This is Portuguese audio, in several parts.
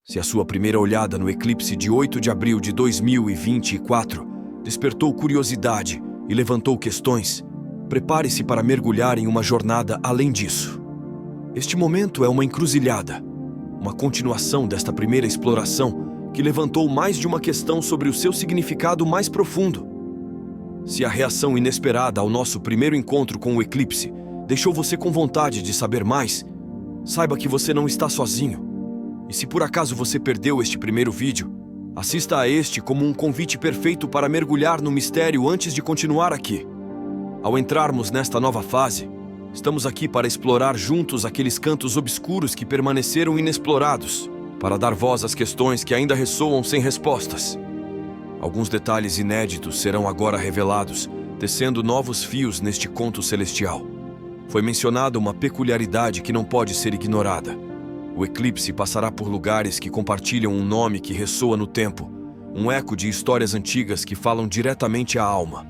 Se a sua primeira olhada no eclipse de 8 de abril de 2024 despertou curiosidade e levantou questões, prepare-se para mergulhar em uma jornada além disso. Este momento é uma encruzilhada, uma continuação desta primeira exploração que levantou mais de uma questão sobre o seu significado mais profundo. Se a reação inesperada ao nosso primeiro encontro com o eclipse deixou você com vontade de saber mais, saiba que você não está sozinho. E se por acaso você perdeu este primeiro vídeo, assista a este como um convite perfeito para mergulhar no mistério antes de continuar aqui. Ao entrarmos nesta nova fase, estamos aqui para explorar juntos aqueles cantos obscuros que permaneceram inexplorados, para dar voz às questões que ainda ressoam sem respostas. Alguns detalhes inéditos serão agora revelados, tecendo novos fios neste conto celestial. Foi mencionada uma peculiaridade que não pode ser ignorada. O eclipse passará por lugares que compartilham um nome que ressoa no tempo, um eco de histórias antigas que falam diretamente à alma.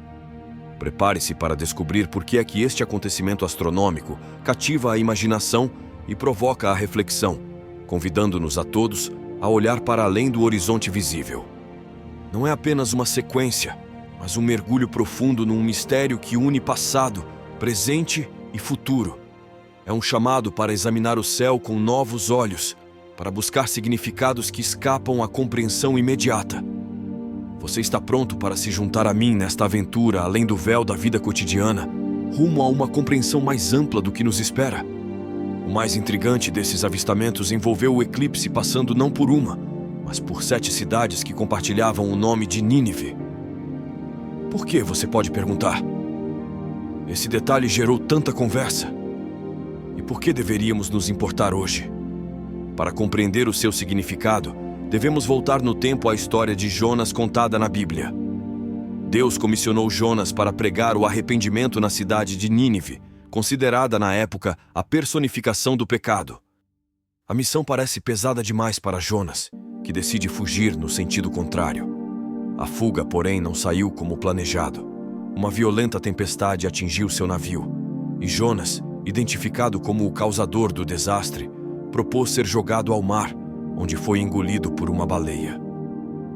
Prepare-se para descobrir por que é que este acontecimento astronômico cativa a imaginação e provoca a reflexão, convidando-nos a todos a olhar para além do horizonte visível. Não é apenas uma sequência, mas um mergulho profundo num mistério que une passado, presente e futuro. É um chamado para examinar o céu com novos olhos, para buscar significados que escapam à compreensão imediata. Você está pronto para se juntar a mim nesta aventura além do véu da vida cotidiana, rumo a uma compreensão mais ampla do que nos espera? O mais intrigante desses avistamentos envolveu o eclipse passando não por uma, mas por 7 cidades que compartilhavam o nome de Nínive. Por que, você pode perguntar? Esse detalhe gerou tanta conversa. E por que deveríamos nos importar hoje? Para compreender o seu significado, devemos voltar no tempo à história de Jonas contada na Bíblia. Deus comissionou Jonas para pregar o arrependimento na cidade de Nínive, considerada na época a personificação do pecado. A missão parece pesada demais para Jonas, que decide fugir no sentido contrário. A fuga, porém, não saiu como planejado. Uma violenta tempestade atingiu seu navio, e Jonas, identificado como o causador do desastre, propôs ser jogado ao mar, onde foi engolido por uma baleia.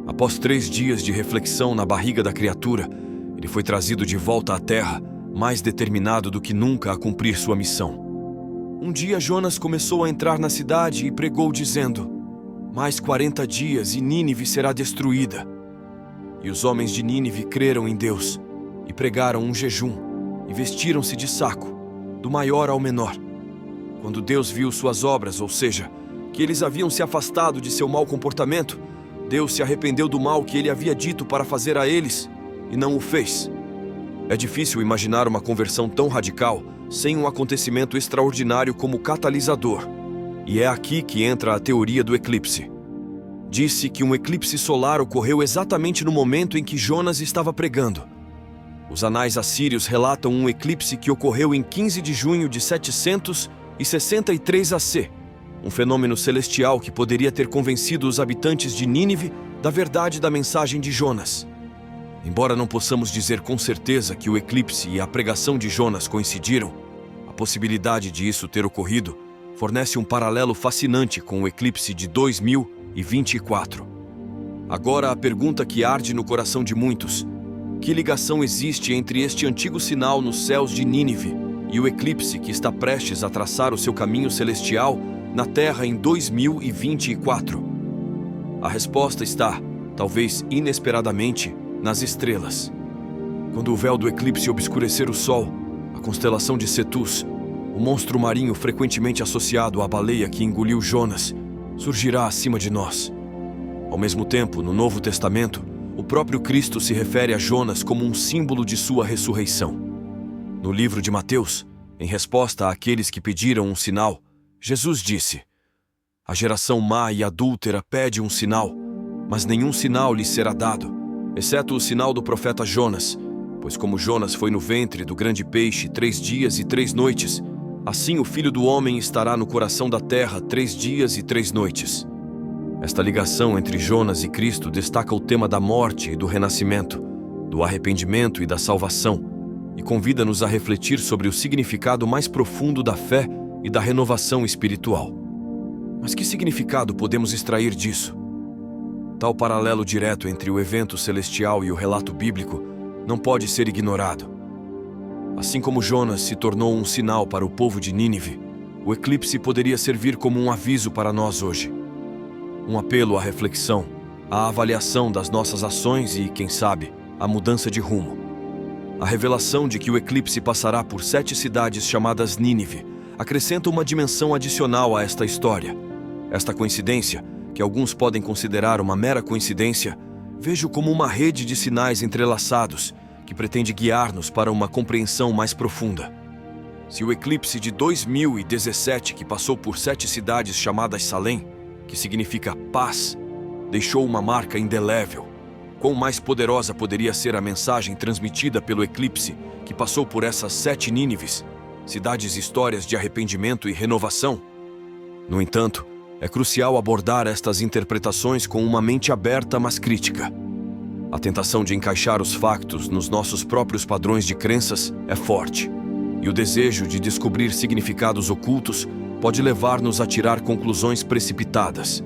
Após 3 dias de reflexão na barriga da criatura, ele foi trazido de volta à terra, mais determinado do que nunca a cumprir sua missão. Um dia Jonas começou a entrar na cidade e pregou dizendo: mais 40 dias e Nínive será destruída. E os homens de Nínive creram em Deus, e pregaram um jejum, e vestiram-se de saco, do maior ao menor. Quando Deus viu suas obras, ou seja, que eles haviam se afastado de seu mau comportamento, Deus se arrependeu do mal que ele havia dito para fazer a eles, e não o fez. É difícil imaginar uma conversão tão radical sem um acontecimento extraordinário como catalisador. E é aqui que entra a teoria do eclipse. Disse que um eclipse solar ocorreu exatamente no momento em que Jonas estava pregando. Os anais assírios relatam um eclipse que ocorreu em 15 de junho de 763 AC, um fenômeno celestial que poderia ter convencido os habitantes de Nínive da verdade da mensagem de Jonas. Embora não possamos dizer com certeza que o eclipse e a pregação de Jonas coincidiram, a possibilidade de isso ter ocorrido fornece um paralelo fascinante com o eclipse de 2024. Agora a pergunta que arde no coração de muitos: que ligação existe entre este antigo sinal nos céus de Nínive e o eclipse que está prestes a traçar o seu caminho celestial na Terra em 2024? A resposta está, talvez inesperadamente, nas estrelas. Quando o véu do eclipse obscurecer o Sol, a constelação de Cetus, o monstro marinho frequentemente associado à baleia que engoliu Jonas, surgirá acima de nós. Ao mesmo tempo, no Novo Testamento, o próprio Cristo se refere a Jonas como um símbolo de sua ressurreição. No livro de Mateus, em resposta àqueles que pediram um sinal, Jesus disse: a geração má e adúltera pede um sinal, mas nenhum sinal lhe será dado, exceto o sinal do profeta Jonas, pois como Jonas foi no ventre do grande peixe 3 dias e 3 noites, assim o Filho do Homem estará no coração da terra 3 dias e 3 noites. Esta ligação entre Jonas e Cristo destaca o tema da morte e do renascimento, do arrependimento e da salvação, e convida-nos a refletir sobre o significado mais profundo da fé e da renovação espiritual. Mas que significado podemos extrair disso? Tal paralelo direto entre o evento celestial e o relato bíblico não pode ser ignorado. Assim como Jonas se tornou um sinal para o povo de Nínive, o eclipse poderia servir como um aviso para nós hoje. Um apelo à reflexão, à avaliação das nossas ações e, quem sabe, à mudança de rumo. A revelação de que o eclipse passará por 7 cidades chamadas Nínive acrescenta uma dimensão adicional a esta história. Esta coincidência, que alguns podem considerar uma mera coincidência, vejo como uma rede de sinais entrelaçados que pretende guiar-nos para uma compreensão mais profunda. Se o eclipse de 2017, que passou por 7 cidades chamadas Salem, que significa paz, deixou uma marca indelével, quão mais poderosa poderia ser a mensagem transmitida pelo eclipse que passou por essas 7 Nínives, cidades histórias de arrependimento e renovação? No entanto, é crucial abordar estas interpretações com uma mente aberta, mas crítica. A tentação de encaixar os factos nos nossos próprios padrões de crenças é forte, e o desejo de descobrir significados ocultos pode levar-nos a tirar conclusões precipitadas.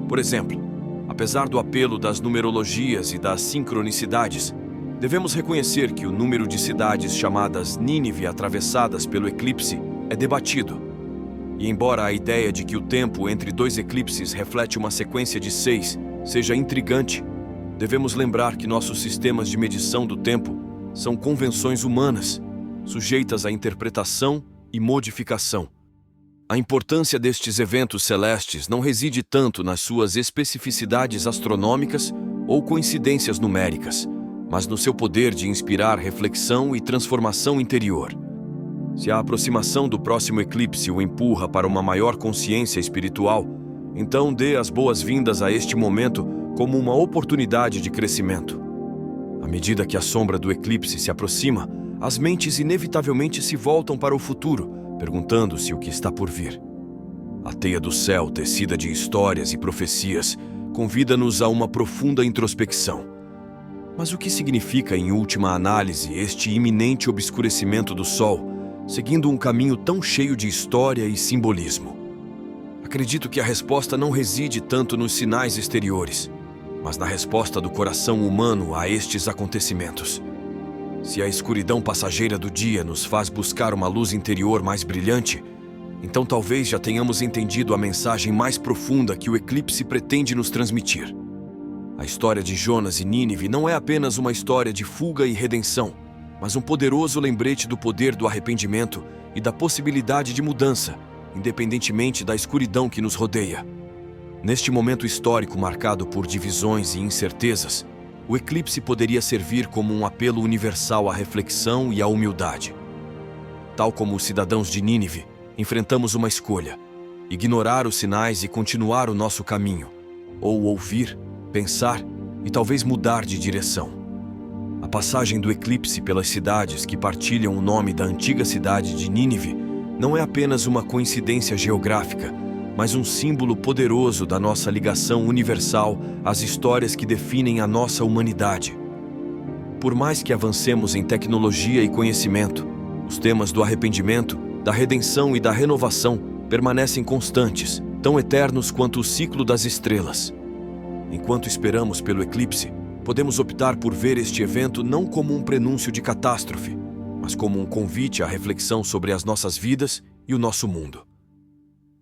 Por exemplo, apesar do apelo das numerologias e das sincronicidades, devemos reconhecer que o número de cidades chamadas Nínive atravessadas pelo eclipse é debatido. E embora a ideia de que o tempo entre 2 eclipses reflete uma sequência de 6 seja intrigante, devemos lembrar que nossos sistemas de medição do tempo são convenções humanas, sujeitas à interpretação e modificação. A importância destes eventos celestes não reside tanto nas suas especificidades astronômicas ou coincidências numéricas, mas no seu poder de inspirar reflexão e transformação interior. Se a aproximação do próximo eclipse o empurra para uma maior consciência espiritual, então dê as boas-vindas a este momento como uma oportunidade de crescimento. À medida que a sombra do eclipse se aproxima, as mentes inevitavelmente se voltam para o futuro, perguntando-se o que está por vir. A teia do céu, tecida de histórias e profecias, convida-nos a uma profunda introspecção. Mas o que significa, em última análise, este iminente obscurecimento do Sol, seguindo um caminho tão cheio de história e simbolismo? Acredito que a resposta não reside tanto nos sinais exteriores, mas na resposta do coração humano a estes acontecimentos. Se a escuridão passageira do dia nos faz buscar uma luz interior mais brilhante, então talvez já tenhamos entendido a mensagem mais profunda que o eclipse pretende nos transmitir. A história de Jonas e Nínive não é apenas uma história de fuga e redenção, mas um poderoso lembrete do poder do arrependimento e da possibilidade de mudança, independentemente da escuridão que nos rodeia. Neste momento histórico marcado por divisões e incertezas, o eclipse poderia servir como um apelo universal à reflexão e à humildade. Tal como os cidadãos de Nínive, enfrentamos uma escolha: ignorar os sinais e continuar o nosso caminho, ou ouvir, pensar e talvez mudar de direção. A passagem do eclipse pelas cidades que partilham o nome da antiga cidade de Nínive não é apenas uma coincidência geográfica, mas um símbolo poderoso da nossa ligação universal às histórias que definem a nossa humanidade. Por mais que avancemos em tecnologia e conhecimento, os temas do arrependimento, da redenção e da renovação permanecem constantes, tão eternos quanto o ciclo das estrelas. Enquanto esperamos pelo eclipse, podemos optar por ver este evento não como um prenúncio de catástrofe, mas como um convite à reflexão sobre as nossas vidas e o nosso mundo.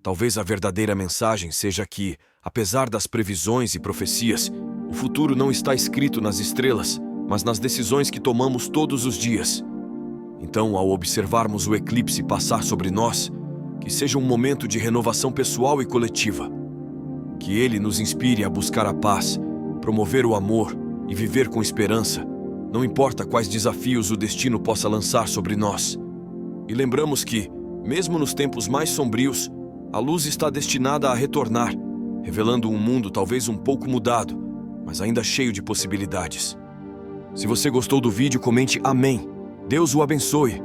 Talvez a verdadeira mensagem seja que, apesar das previsões e profecias, o futuro não está escrito nas estrelas, mas nas decisões que tomamos todos os dias. Então, ao observarmos o eclipse passar sobre nós, que seja um momento de renovação pessoal e coletiva. Que ele nos inspire a buscar a paz, promover o amor e viver com esperança, não importa quais desafios o destino possa lançar sobre nós. E lembramos que, mesmo nos tempos mais sombrios, a luz está destinada a retornar, revelando um mundo talvez um pouco mudado, mas ainda cheio de possibilidades. Se você gostou do vídeo, comente amém. Deus o abençoe.